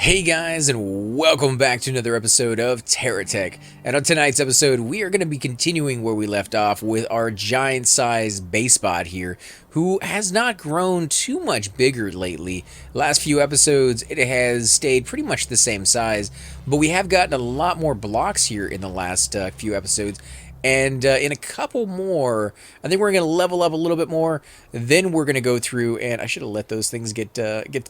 Hey guys, and welcome back to another episode of Terra Tech. And on tonight's episode, we are going to be continuing where we left off with our giant-sized base bot here, who has not grown too much bigger lately. Last few episodes, it has stayed pretty much the same size, but we have gotten a lot more blocks here in the last few episodes. And in a couple more, I think we're going to level up a little bit more. Then we're going to go through, and I should have let those things get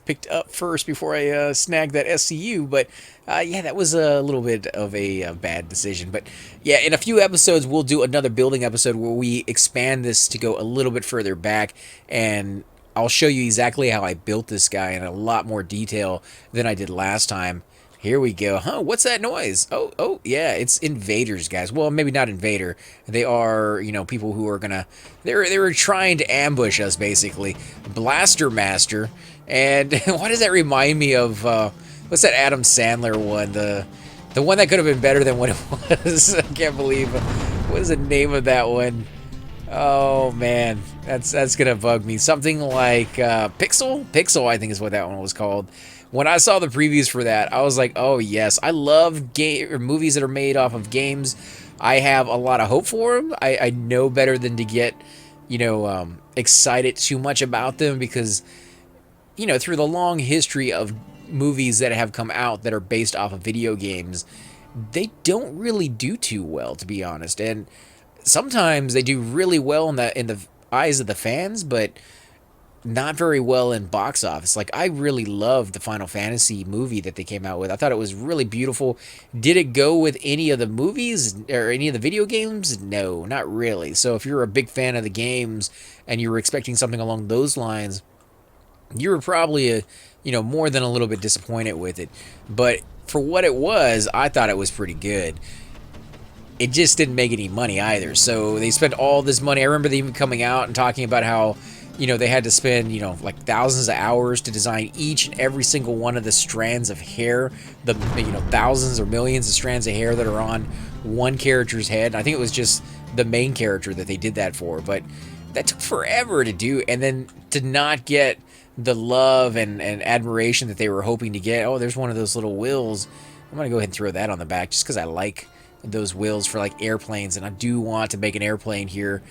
picked up first before I snagged that SCU. But yeah, that was a little bit of a bad decision. But yeah, in a few episodes, we'll do another building episode where we expand this to go a little bit further back, and I'll show you exactly how I built this guy in a lot more detail than I did last time. Here we go. Huh, what's that noise? Oh, yeah, it's invaders, guys. Well, maybe not invader. They are, people who are gonna... They're trying to ambush us, basically. Blaster Master. And why does that remind me of... what's that Adam Sandler one? The one that could have been better than what it was. I can't believe... What is the name of that one? Oh, man. That's gonna bug me. Something like Pixel? Pixel, I think is what that one was called. When I saw the previews for that, I was like, oh yes, I love movies that are made off of games. I have a lot of hope for them. I know better than to get, excited too much about them because, through the long history of movies that have come out that are based off of video games, they don't really do too well, to be honest. And sometimes they do really well in the eyes of the fans, but not very well in box office. Like, I really loved the Final Fantasy movie that they came out with. I thought it was really beautiful. Did it go with any of the movies or any of the video games? No, not really. So if you're a big fan of the games and you were expecting something along those lines, you were probably more than a little bit disappointed with it. But for what it was, I thought it was pretty good. It just didn't make any money either. So they spent all this money. I remember them coming out and talking about how they had to spend, like thousands of hours to design each and every single one of the strands of hair, the, thousands or millions of strands of hair that are on one character's head. I think it was just the main character that they did that for, but that took forever to do. And then to not get the love and admiration that they were hoping to get. Oh, there's one of those little wheels. I'm going to go ahead and throw that on the back just because I like those wheels for like airplanes, and I do want to make an airplane here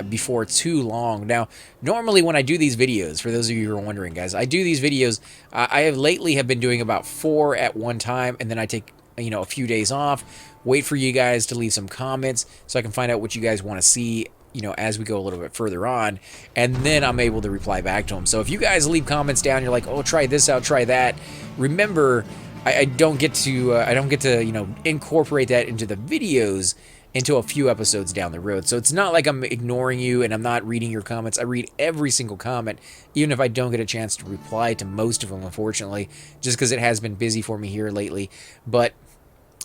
before too long. Now, normally when I do these videos, for those of you who are wondering, guys, I do these videos. I have lately been doing about 4 at one time, and then I take a few days off, wait for you guys to leave some comments so I can find out what you guys want to see as we go a little bit further on, and then I'm able to reply back to them. So if you guys leave comments down, you're like, oh, try this out, try that, remember, I don't get to incorporate that into the videos until a few episodes down the road. So it's not like I'm ignoring you and I'm not reading your comments. I read every single comment, even if I don't get a chance to reply to most of them, unfortunately, just because it has been busy for me here lately. But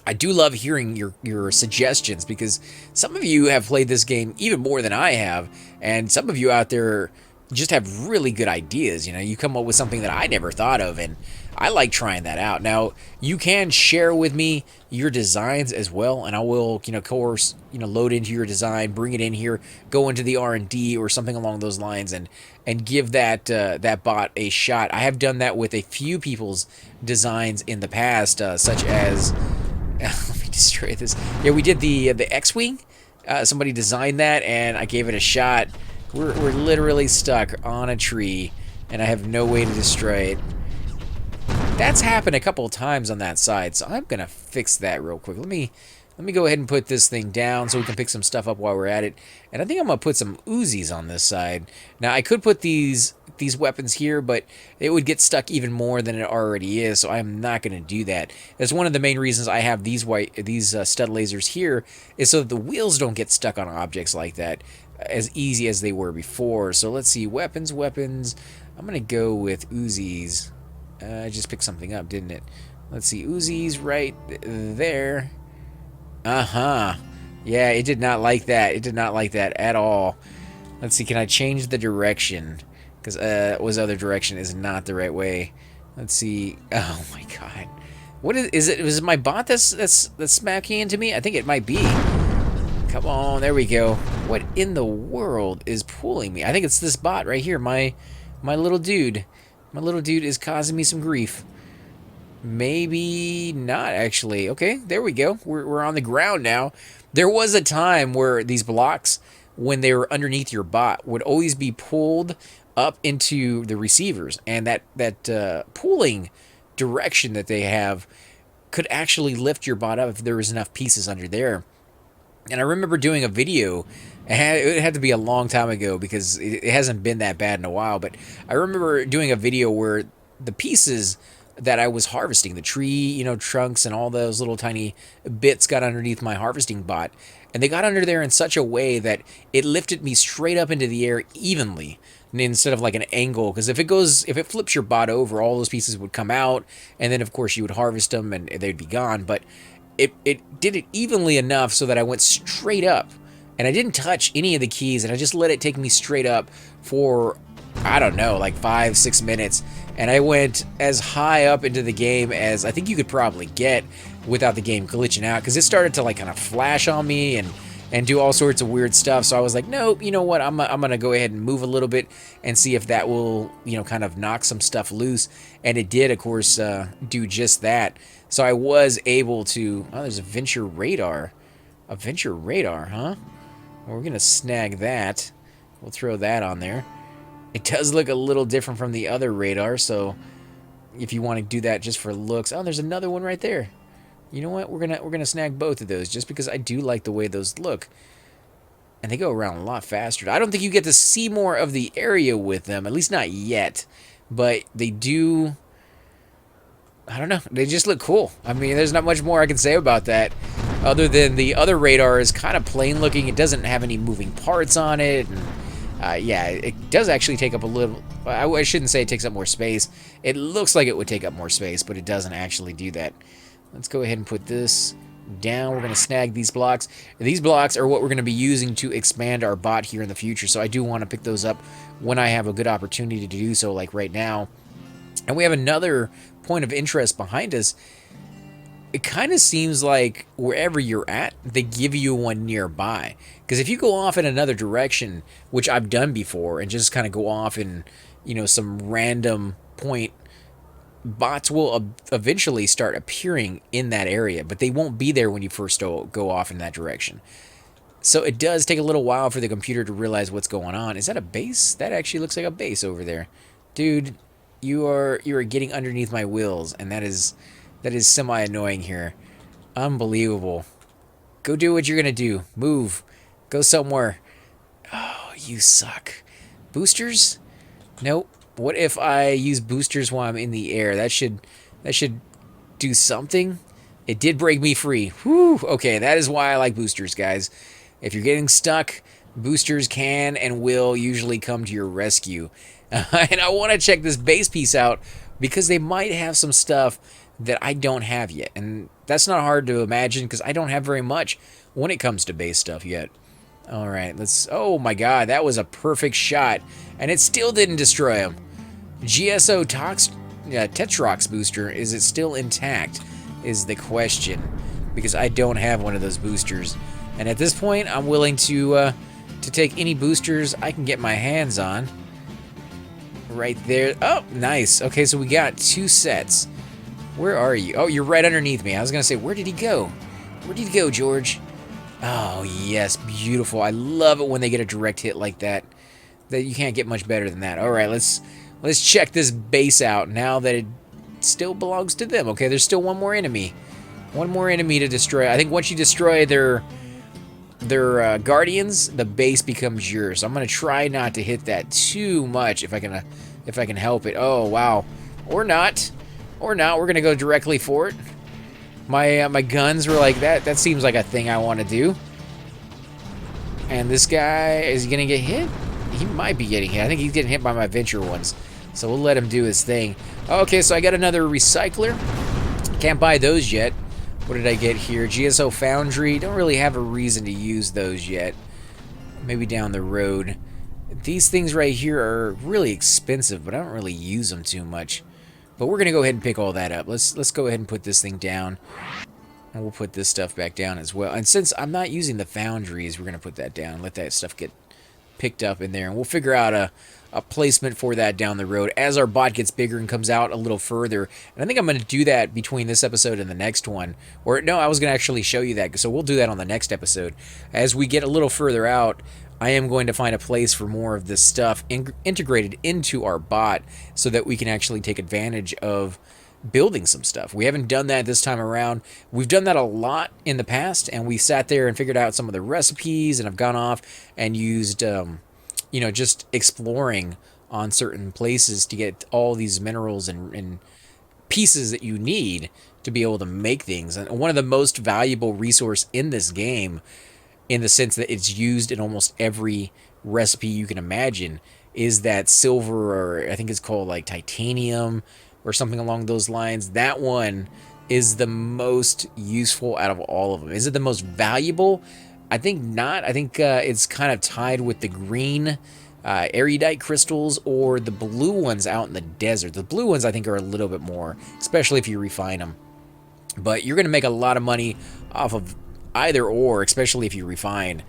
I do love hearing your suggestions, because some of you have played this game even more than I have, and some of you out there just have really good ideas. You come up with something that I never thought of, and I like trying that out. Now, you can share with me your designs as well, and I will, of course, load into your design, bring it in here, go into the R&D or something along those lines, and give that that bot a shot. I have done that with a few people's designs in the past, such as let me destroy this. Yeah, we did the X-wing. Somebody designed that, and I gave it a shot. We're literally stuck on a tree, and I have no way to destroy it. That's happened a couple of times on that side, so I'm gonna fix that real quick. Let me go ahead and put this thing down so we can pick some stuff up while we're at it. And I think I'm gonna put some Uzis on this side. Now, I could put these weapons here, but it would get stuck even more than it already is, so I'm not gonna do that. That's one of the main reasons I have these stud lasers here, is so that the wheels don't get stuck on objects like that as easy as they were before. So let's see, weapons. I'm gonna go with Uzis. I just picked something up, didn't it? Let's see, Uzis right there. Yeah, it did not like that. It did not like that at all. Let's see, can I change the direction? Because was other direction is not the right way. Let's see. Oh my god. What is it? Was it my bot that's smacking into me? I think it might be. Come on, there we go. What in the world is pulling me? I think it's this bot right here, my little dude. My little dude is causing me some grief. Maybe not, actually. Okay, there we go. We're on the ground now. There was a time where these blocks, when they were underneath your bot, would always be pulled up into the receivers. And that pulling direction that they have could actually lift your bot up if there was enough pieces under there. And I remember doing a video. It had to be a long time ago because it hasn't been that bad in a while. But I remember doing a video where the pieces that I was harvesting, the tree, trunks and all those little tiny bits got underneath my harvesting bot. And they got under there in such a way that it lifted me straight up into the air evenly instead of like an angle. Because if it flips your bot over, all those pieces would come out. And then, of course, you would harvest them and they'd be gone. But it did it evenly enough so that I went straight up. And I didn't touch any of the keys. And I just let it take me straight up for, I don't know, like 5-6 minutes. And I went as high up into the game as I think you could probably get without the game glitching out, because it started to like kind of flash on me and do all sorts of weird stuff. So I was like, nope, you know what? I'm gonna go ahead and move a little bit and see if that will, kind of knock some stuff loose. And it did, of course, do just that. So I was able to. Oh, there's a venture radar. A venture radar, huh? Well, we're gonna snag that. We'll throw that on there. It does look a little different from the other radar, so if you want to do that just for looks. Oh, there's another one right there. You know what? We're gonna snag both of those just because I do like the way those look. And they go around a lot faster. I don't think you get to see more of the area with them, at least not yet. But they do. I don't know. They just look cool. I mean, there's not much more I can say about that. Other than the other radar is kind of plain looking. It doesn't have any moving parts on it. And yeah, it does actually take up a little. I shouldn't say it takes up more space. It looks like it would take up more space, but it doesn't actually do that. Let's go ahead and put this down. We're going to snag these blocks. These blocks are what we're going to be using to expand our bot here in the future, so I do want to pick those up when I have a good opportunity to do so, like right now. And we have another point of interest behind us. It kind of seems like wherever you're at, they give you one nearby. Because if you go off in another direction, which I've done before, and just kind of go off in, some random point, bots will eventually start appearing in that area, but they won't be there when you first go off in that direction. So it does take a little while for the computer to realize what's going on. Is that a base? That actually looks like a base over there. Dude, you are getting underneath my wheels, and that is semi-annoying here. Unbelievable. Go do what you're going to do. Move. Go somewhere. Oh, you suck. Boosters? Nope. What if I use boosters while I'm in the air? That should do something. It did break me free. Whew. Okay, that is why I like boosters, guys. If you're getting stuck, boosters can and will usually come to your rescue. And I want to check this base piece out because they might have some stuff that I don't have yet. And that's not hard to imagine because I don't have very much when it comes to base stuff yet. All right, let's... Oh my god, that was a perfect shot. And it still didn't destroy him. GSO Tetrox booster, is it still intact? Is the question. Because I don't have one of those boosters. And at this point, I'm willing to take any boosters I can get my hands on. Right there. Oh, nice. Okay, so we got 2 sets. Where are you? Oh, you're right underneath me. I was going to say, where did he go? Where did he go, George? Oh, yes. Beautiful. I love it when they get a direct hit like that. That you can't get much better than that. All right, let's check this base out now that it still belongs to them. Okay, there's still one more enemy. One more enemy to destroy. I think once you destroy their guardians, the base becomes yours. So I'm going to try not to hit that too much if I can help it. Oh, wow. Or not. Or not. We're going to go directly for it. My guns were like, that seems like a thing I want to do. And this guy, is he going to get hit? He might be getting hit. I think he's getting hit by my venture ones. So we'll let him do his thing. Okay, so I got another recycler. Can't buy those yet. What did I get here? GSO Foundry. Don't really have a reason to use those yet. Maybe down the road. These things right here are really expensive, but I don't really use them too much. But we're going to go ahead and pick all that up. Let's go ahead and put this thing down. And we'll put this stuff back down as well. And since I'm not using the foundries, we're going to put that down. Let that stuff get picked up in there. And we'll figure out a a placement for that down the road as our bot gets bigger and comes out a little further. And I think I'm going to do that between this episode and the next one. Or no, I was going to actually show you that, so we'll do that on the next episode. As we get a little further out, I am going to find a place for more of this stuff integrated into our bot so that we can actually take advantage of building some stuff. We haven't done that this time around. We've done that a lot in the past, and we sat there and figured out some of the recipes, and I've gone off and used, just exploring on certain places to get all these minerals and pieces that you need to be able to make things. And one of the most valuable resource in this game, in the sense that it's used in almost every recipe you can imagine, is that silver, or I think it's called like titanium or something along those lines. That one is the most useful out of all of them. Is it the most valuable? I think not. I think it's kind of tied with the green erudite crystals or the blue ones out in the desert. The blue ones I think are a little bit more, especially if you refine them. But you're going to make a lot of money off of either or, especially if you refine.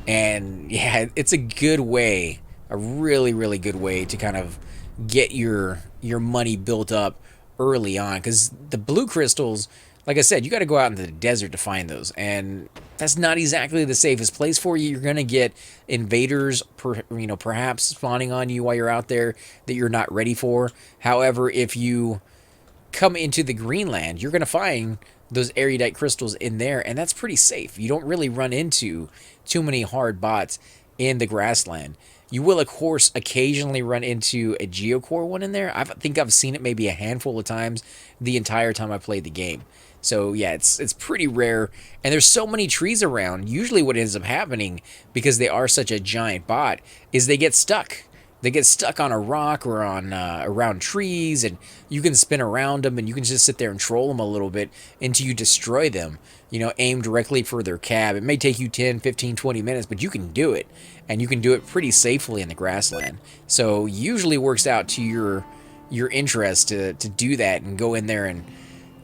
And yeah, it's a good way, a really, really good way to kind of get your money built up early on. Because the blue crystals, like I said, you got to go out into the desert to find those. And that's not exactly the safest place for you. You're going to get invaders, perhaps spawning on you while you're out there that you're not ready for. However, if you come into the Greenland, you're going to find those erudite crystals in there, and that's pretty safe. You don't really run into too many hard bots in the grassland. You will, of course, occasionally run into a geocore one in there. I think I've seen it maybe a handful of times the entire time I played the game. So yeah, it's pretty rare, and there's so many trees around. Usually what ends up happening, because they are such a giant bot, is they get stuck. They get stuck on a rock or on around trees, and you can spin around them, and you can just sit there and troll them a little bit until you destroy them. Aim directly for their cab. It may take you 10, 15, 20 minutes, but you can do it, and you can do it pretty safely in the grassland. So usually works out to your interest to do that and go in there and,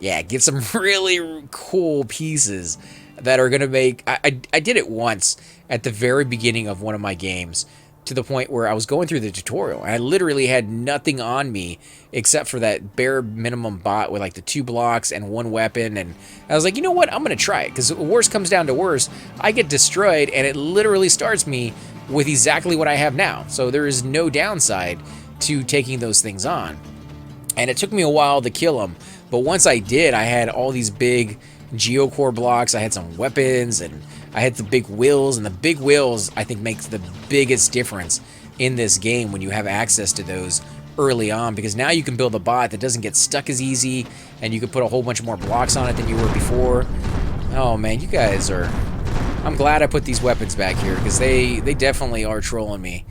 yeah, get some really cool pieces that are going to make... I did it once at the very beginning of one of my games, to the point where I was going through the tutorial, and I literally had nothing on me except for that bare minimum bot with like the 2 blocks and 1 weapon, and I was like, you know what, I'm gonna try it, because worst comes down to worst, I get destroyed, and it literally starts me with exactly what I have now. So there is no downside to taking those things on, and it took me a while to kill them, but once I did, I had all these big geocore blocks, I had some weapons, and I had the big wheels, and the big wheels, I think, makes the biggest difference in this game when you have access to those early on, because now you can build a bot that doesn't get stuck as easy, and you can put a whole bunch more blocks on it than you were before. Oh man, you guys are... I'm glad I put these weapons back here, because they definitely are trolling me.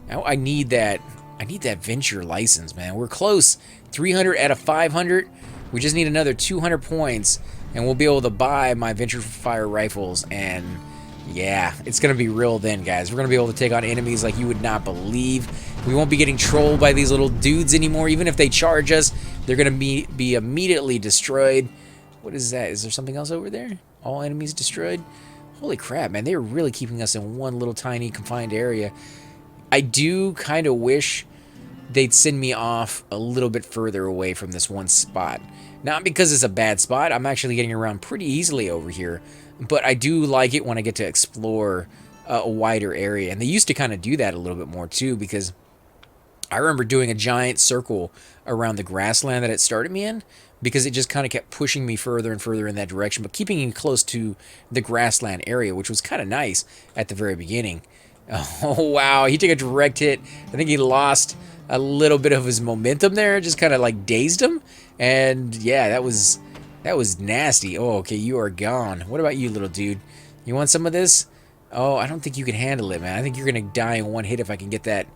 Now I need that venture license, man. We're close. 300 out of 500. We just need another 200 points, and we'll be able to buy my Venture Fire rifles, and yeah, it's going to be real then, guys. We're going to be able to take on enemies like you would not believe. We won't be getting trolled by these little dudes anymore. Even if they charge us, they're going to be immediately destroyed. What is that? Is there something else over there? All enemies destroyed? Holy crap, man. They are really keeping us in one little tiny confined area. I do kind of wish they'd send me off a little bit further away from this one spot. Not because it's a bad spot. I'm actually getting around pretty easily over here. But I do like it when I get to explore a wider area. And they used to kind of do that a little bit more too, because I remember doing a giant circle around the grassland that it started me in, because it just kind of kept pushing me further and further in that direction, but keeping me close to the grassland area, which was kind of nice at the very beginning. Oh, wow. He took a direct hit. I think he lost a little bit of his momentum there, just kind of like dazed him. And yeah, that was nasty. Oh, okay, you are gone. What about you, little dude? You want some of this? Oh, I don't think you can handle it, man. I think you're going to die in one hit if I can get that.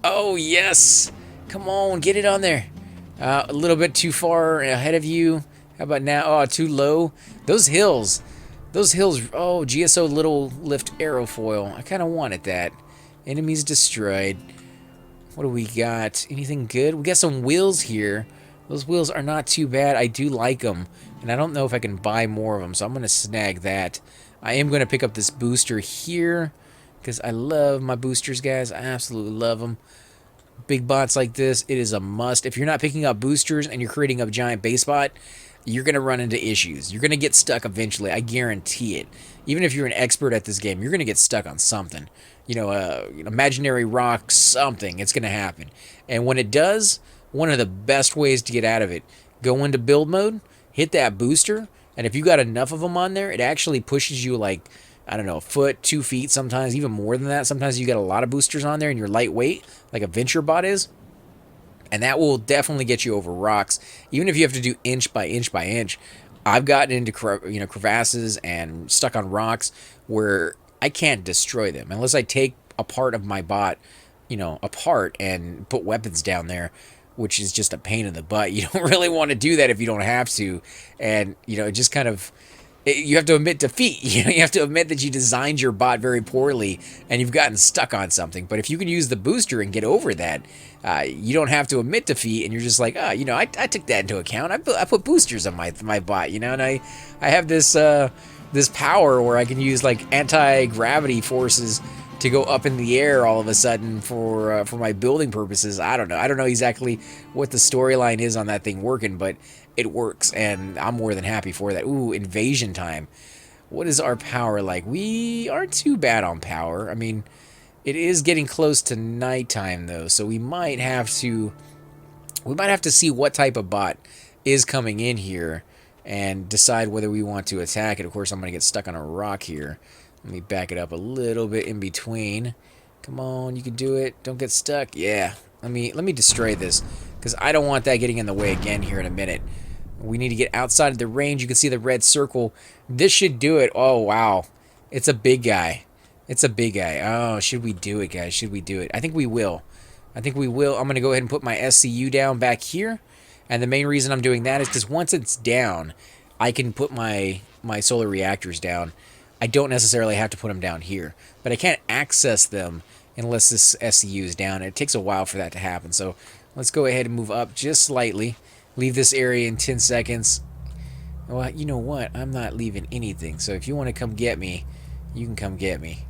Oh, yes. Come on, get it on there. A little bit too far ahead of you. How about now? Oh, too low. Those hills. Oh, GSO little lift aerofoil. I kind of wanted that. Enemies destroyed. What do we got? Anything good? We got some wheels here. Those wheels are not too bad. I do like them. And I don't know if I can buy more of them, so I'm going to snag that. I am going to pick up this booster here, because I love my boosters, guys. I absolutely love them. Big bots like this, it is a must. If you're not picking up boosters and you're creating a giant base bot, you're going to run into issues. You're going to get stuck eventually. I guarantee it. Even if you're an expert at this game, you're going to get stuck on something. You know, imaginary rock, something. It's going to happen. And when it does, one of the best ways to get out of it, go into build mode, hit that booster, and if you got enough of them on there, it actually pushes you like, I don't know, a foot, 2 feet, sometimes even more than that. Sometimes you got a lot of boosters on there and you're lightweight, like a venture bot is. And that will definitely get you over rocks, even if you have to do inch by inch by inch. I've gotten into crevasses and stuck on rocks where I can't destroy them unless I take a part of my bot, apart and put weapons down there, which is just a pain in the butt. You don't really want to do that if you don't have to, and it just kind of. You have to admit defeat. You have to admit that you designed your bot very poorly and you've gotten stuck on something. But if you can use the booster and get over that, you don't have to admit defeat, and you're just like, I took that into account. I put boosters on my bot, and I have this this power where I can use like anti-gravity forces to go up in the air all of a sudden for my building purposes. I don't know exactly what the storyline is on that thing working, but it works, and I'm more than happy for that. Ooh, invasion time. What is our power like? We aren't too bad on power. I mean, it is getting close to nighttime though, so we might have to see what type of bot is coming in here and decide whether we want to attack it. Of course, I'm going to get stuck on a rock here. Let me back it up a little bit in between. Come on, you can do it. Don't get stuck. Yeah. Let me destroy this, because I don't want that getting in the way again here in a minute. We need to get outside of the range. You can see the red circle. This should do it. Oh, wow. It's a big guy. It's a big guy. Oh, should we do it, guys? Should we do it? I think we will. I'm going to go ahead and put my SCU down back here. And the main reason I'm doing that is because once it's down, I can put my solar reactors down. I don't necessarily have to put them down here, but I can't access them unless this SCU is down. It takes a while for that to happen. So let's go ahead and move up just slightly. Leave this area in 10 seconds. Well, you know what? I'm not leaving anything. So if you want to come get me, you can come get me.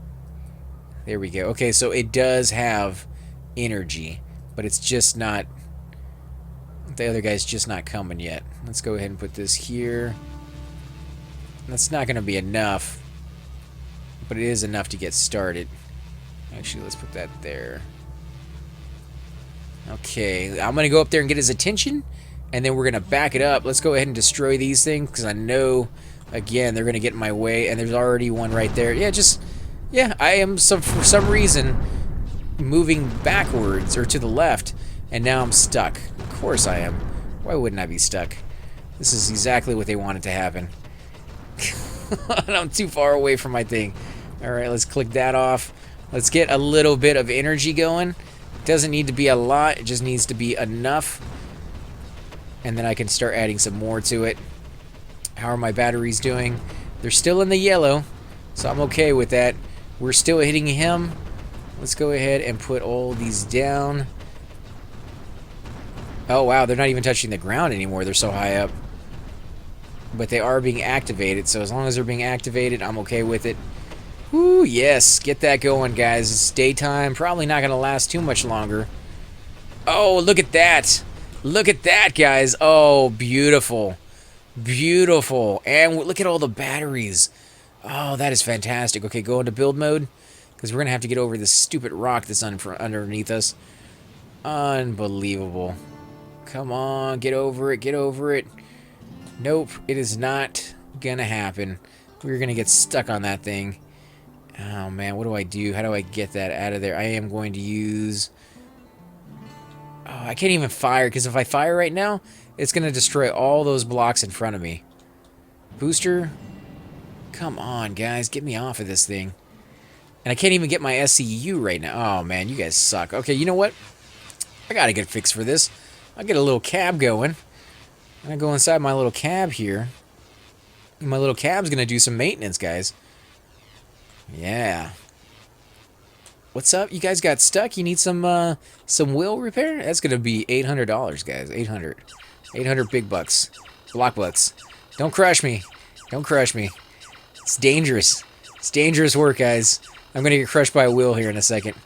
There we go. Okay, so it does have energy, but it's just not... The other guy's just not coming yet. Let's go ahead and put this here. That's not going to be enough, but it is enough to get started. Actually, let's put that there. Okay, I'm going to go up there and get his attention, and then we're going to back it up. Let's go ahead and destroy these things, because I know, again, they're going to get in my way, and there's already one right there. Yeah, I am, for some reason, moving backwards, or to the left, and now I'm stuck. Of course I am. Why wouldn't I be stuck? This is exactly what they wanted to happen. And I'm too far away from my thing. Alright, let's click that off. Let's get a little bit of energy going. It doesn't need to be a lot, it just needs to be enough. And then I can start adding some more to it. How are my batteries doing? They're still in the yellow, so I'm okay with that. We're still hitting him. Let's go ahead and put all these down. Oh wow, they're not even touching the ground anymore. They're so high up. But they are being activated, so as long as they're being activated, I'm okay with it. Woo, yes, get that going, guys. It's daytime, probably not going to last too much longer. Oh, look at that. Look at that, guys. Oh, beautiful. Beautiful. And look at all the batteries. Oh, that is fantastic. Okay, go into build mode, because we're going to have to get over this stupid rock that's underneath us. Unbelievable. Come on, get over it, get over it. Nope, it is not gonna happen. We're gonna get stuck on that thing. Oh man, what do I do? How do I get that out of there? I am going to use... Oh, I can't even fire, because if I fire right now, it's gonna destroy all those blocks in front of me. Booster? Come on, guys, get me off of this thing. And I can't even get my SCU right now. Oh man, you guys suck. Okay, you know what? I gotta get a fix for this. I'll get a little cab going. I'm gonna go inside my little cab here. My little cab's gonna do some maintenance, guys. Yeah. What's up? You guys got stuck? You need some wheel repair? That's gonna be $800, guys. 800 big bucks. Block bucks. Don't crush me. Don't crush me. It's dangerous. It's dangerous work, guys. I'm gonna get crushed by a wheel here in a second.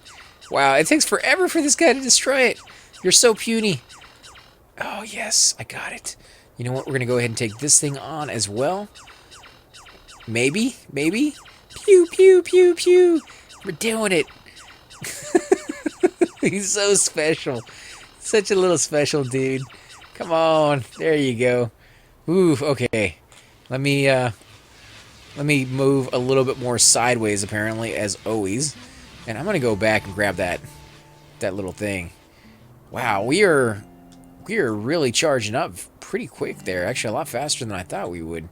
Wow, it takes forever for this guy to destroy it. You're so puny. Oh, yes, I got it. You know what? We're going to go ahead and take this thing on as well. Maybe, maybe. Pew, pew, pew, pew. We're doing it. He's so special. Such a little special dude. Come on. There you go. Ooh, okay. Let me move a little bit more sideways, apparently, as always. And I'm going to go back and grab that little thing. Wow, we are really charging up pretty quick there. Actually, a lot faster than I thought we would.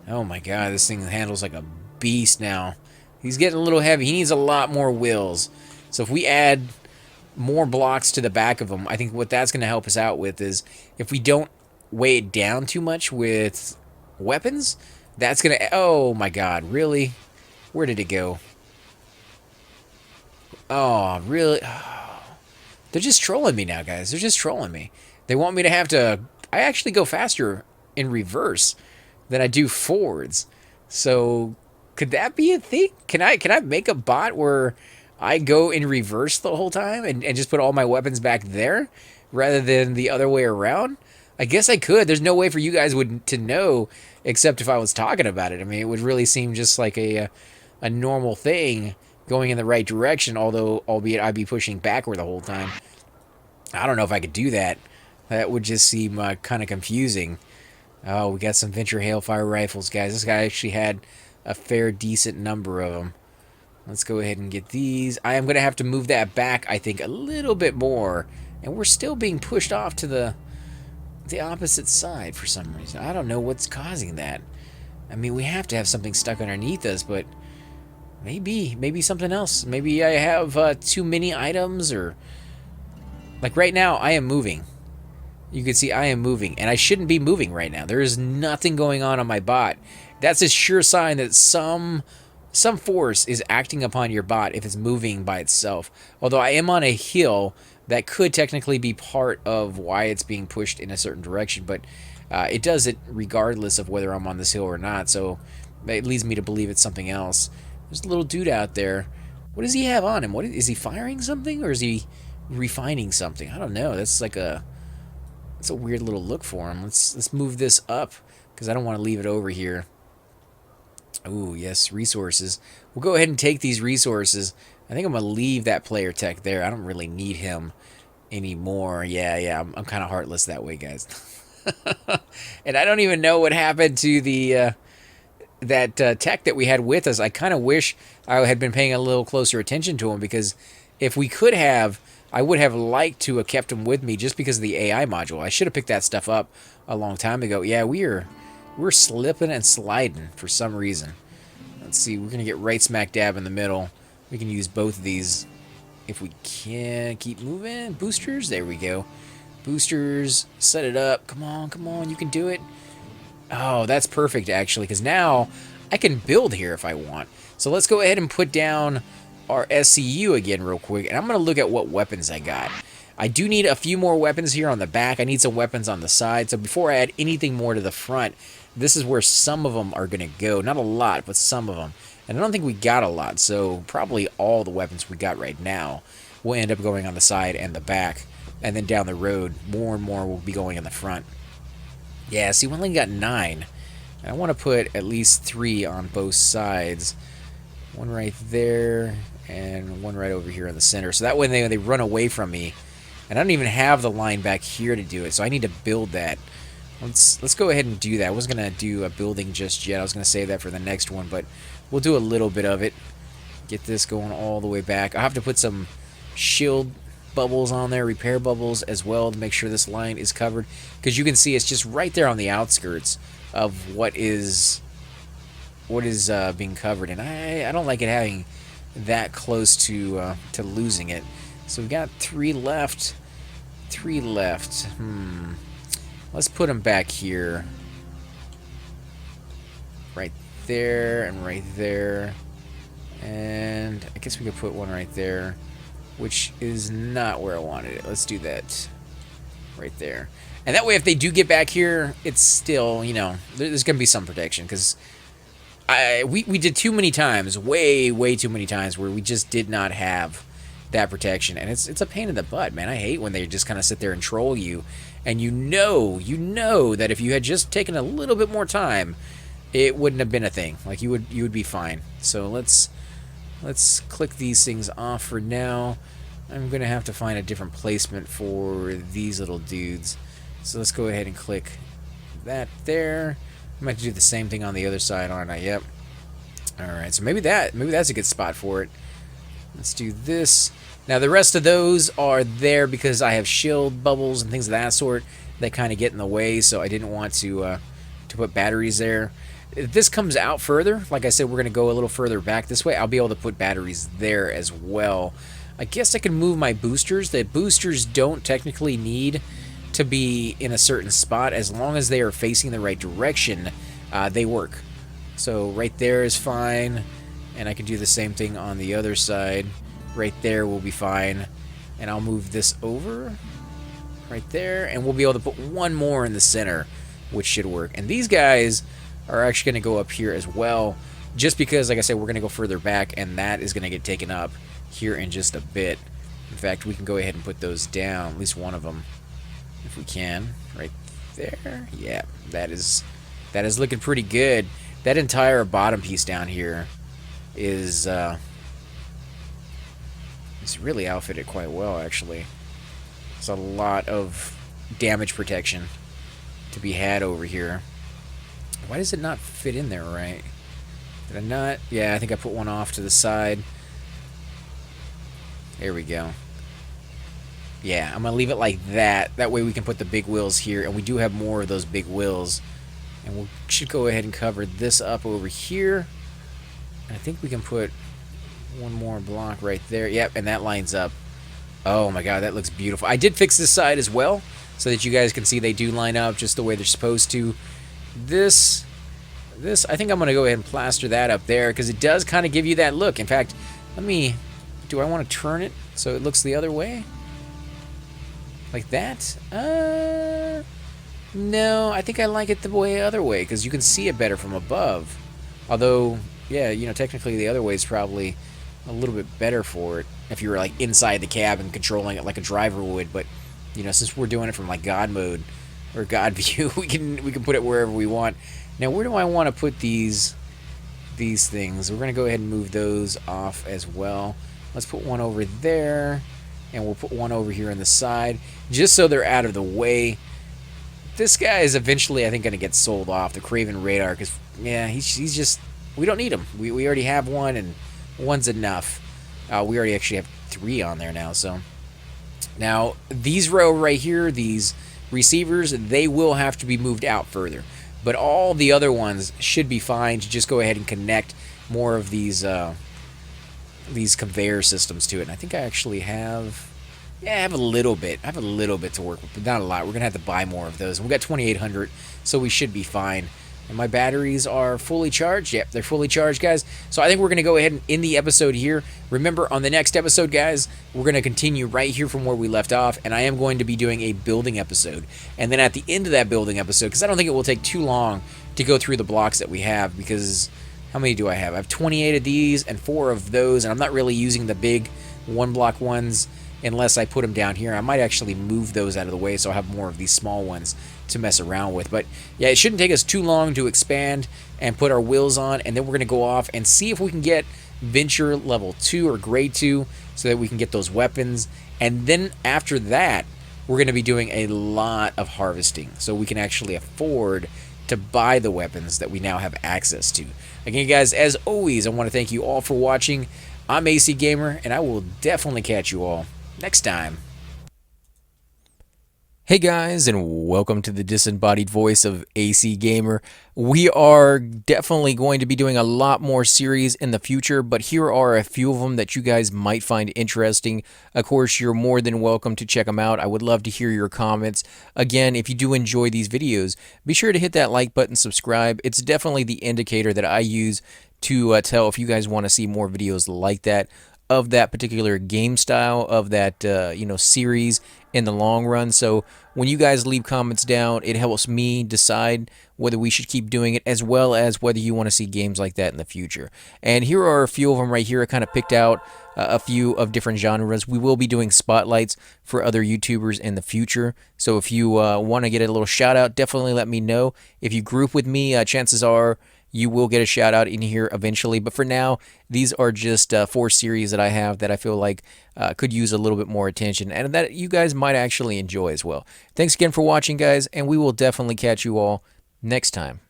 Oh my god, this thing handles like a beast now. He's getting a little heavy. He needs a lot more wheels. So if we add more blocks to the back of him, I think what that's going to help us out with is if we don't weigh it down too much with weapons, that's going to... Oh my god, really? Where did it go? Oh, really? Oh. They're just trolling me now, guys. They're just trolling me. They want me to have to... I actually go faster in reverse than I do forwards. So, could that be a thing? Can I make a bot where I go in reverse the whole time and just put all my weapons back there rather than the other way around? I guess I could. There's no way for you guys to know except if I was talking about it. I mean, it would really seem just like a normal thing going in the right direction, although, albeit I'd be pushing backward the whole time. I don't know if I could do that. That would just seem kind of confusing. Oh, we got some Venture Hailfire rifles, guys. This guy actually had a fair, decent number of them. Let's go ahead and get these. I am going to have to move that back, I think, a little bit more. And we're still being pushed off to the opposite side for some reason. I don't know what's causing that. I mean, we have to have something stuck underneath us, but maybe something else. Maybe I have too many items, or... Like right now, I am moving. You can see I am moving, and I shouldn't be moving right now. There is nothing going on my bot. That's a sure sign that some force is acting upon your bot if it's moving by itself. Although I am on a hill, that could technically be part of why it's being pushed in a certain direction, but it does it regardless of whether I'm on this hill or not, so it leads me to believe it's something else. There's a little dude out there. What does he have on him? What is he firing something, or is he refining something? I don't know. That's like a weird little look for him. Let's move this up because I don't want to leave it over here. Ooh, yes, resources. We'll go ahead and take these resources. I think I'm gonna leave that player tech there. I don't really need him anymore. Yeah, I'm kind of heartless that way, guys. And I don't even know what happened to the that tech that we had with us. I kind of wish I had been paying a little closer attention to him, because if we could have, I would have liked to have kept him with me just because of the AI module. I should have picked that stuff up a long time ago. Yeah, we're slipping and sliding for some reason. Let's see, we're going to get right smack dab in the middle. We can use both of these if we can. Keep moving. Boosters, there we go. Boosters, set it up. Come on, you can do it. Oh, that's perfect, actually, because now I can build here if I want. So let's go ahead and put down our SCU again real quick, and I'm going to look at what weapons I got. I do need a few more weapons here on the back. I need some weapons on the side. So before I add anything more to the front, this is where some of them are going to go. Not a lot, but some of them. And I don't think we got a lot, so probably all the weapons we got right now will end up going on the side and the back. And then down the road, more and more will be going in the front. Yeah, see, we only got 9. And I want to put at least 3 on both sides. One right there, and one right over here in the center. So that way they run away from me. And I don't even have the line back here to do it, so I need to build that. Let's go ahead and do that. I wasn't going to do a building just yet. I was going to save that for the next one, but we'll do a little bit of it. Get this going all the way back. I'll have to put some shield bubbles on there, repair bubbles as well, to make sure this line is covered. Because you can see it's just right there on the outskirts of what is being covered. And I don't like it having that close to losing it. So we've got 3 left. 3 left. Let's put them back here. Right there and right there. And I guess we could put one right there, which is not where I wanted it. Let's do that right there. And that way, if they do get back here, it's still, you know, there's going to be some protection, because we did too many times, way too many times, where we just did not have that protection. And it's a pain in the butt, man. I hate when they just kind of sit there and troll you, and you know that if you had just taken a little bit more time, it wouldn't have been a thing. Like you would be fine. So let's click these things off for now. I'm gonna have to find a different placement for these little dudes. So let's go ahead and click that there. I'm going to do the same thing on the other side, aren't I? Yep. Alright, so maybe that's a good spot for it. Let's do this. Now the rest of those are there because I have shield bubbles and things of that sort that kind of get in the way, so I didn't want to put batteries there. If this comes out further, like I said, we're going to go a little further back this way, I'll be able to put batteries there as well. I guess I can move my boosters. The boosters don't technically need to be in a certain spot. As long as they are facing the right direction, they work. So right there is fine, and I can do the same thing on the other side. Right there will be fine, and I'll move this over right there, and we'll be able to put one more in the center, which should work. And these guys are actually going to go up here as well, just because, like I said, we're going to go further back, and that is going to get taken up here in just a bit. In fact, we can go ahead and put those down, at least one of them, if we can, right there. Yeah, that is looking pretty good. That entire bottom piece down here is really outfitted quite well, actually. There's a lot of damage protection to be had over here. Why does it not fit in there right? Did I not? Yeah, I think I put one off to the side. There we go. Yeah, I'm going to leave it like that. That way we can put the big wheels here, and we do have more of those big wheels. And we should go ahead and cover this up over here. And I think we can put one more block right there. Yep, and that lines up. Oh my god, that looks beautiful. I did fix this side as well, so that you guys can see they do line up just the way they're supposed to. This, I think I'm going to go ahead and plaster that up there, because it does kind of give you that look. In fact, do I want to turn it so it looks the other way? Like that? No, I think I like it the other way, because you can see it better from above. Although, yeah, you know, technically the other way is probably a little bit better for it if you were like inside the cab and controlling it like a driver would. But you know, since we're doing it from like God mode or God view, we can put it wherever we want. Now, where do I want to put these things? We're gonna go ahead and move those off as well. Let's put one over there, and we'll put one over here on the side, just so they're out of the way. This guy is eventually, I think, going to get sold off, the Craven Radar, because, yeah, he's just, we don't need him. We already have one, and one's enough. We already actually have 3 on there now, so. Now, these row right here, these receivers, they will have to be moved out further. But all the other ones should be fine to just go ahead and connect more of these conveyor systems to it. And I think I actually have, yeah, I have a little bit. I have a little bit to work with, but not a lot. We're going to have to buy more of those. And we got 2,800, so we should be fine. And my batteries are fully charged. Yep, they're fully charged, guys. So I think we're going to go ahead and end the episode here. Remember, on the next episode, guys, we're going to continue right here from where we left off, and I am going to be doing a building episode. And then at the end of that building episode, because I don't think it will take too long to go through the blocks that we have, because how many do I have? I have 28 of these and 4 of those, and I'm not really using the big one-block ones unless I put them down here. I might actually move those out of the way so I'll have more of these small ones to mess around with. But yeah, it shouldn't take us too long to expand and put our wheels on, and then we're going to go off and see if we can get Venture level 2 or grade 2 so that we can get those weapons. And then after that, we're going to be doing a lot of harvesting so we can actually afford to buy the weapons that we now have access to. Again, guys, as always, I want to thank you all for watching. I'm AC Gamer, and I will definitely catch you all next time. Hey guys, and welcome to the disembodied voice of AC Gamer. We are definitely going to be doing a lot more series in the future, but here are a few of them that you guys might find interesting. Of course, you're more than welcome to check them out. I would love to hear your comments. Again, if you do enjoy these videos, be sure to hit that like button, subscribe. It's definitely the indicator that I use to tell if you guys want to see more videos like that. of that particular game style, of that series in the long run. So when you guys leave comments down, it helps me decide whether we should keep doing it, as well as whether you want to see games like that in the future. And here are a few of them right here. I kind of picked out a few of different genres. We will be doing spotlights for other YouTubers in the future. So if you want to get a little shout out, definitely let me know. If you group with me, chances are you will get a shout out in here eventually. But for now, these are just 4 series that I have that I feel like could use a little bit more attention and that you guys might actually enjoy as well. Thanks again for watching, guys, and we will definitely catch you all next time.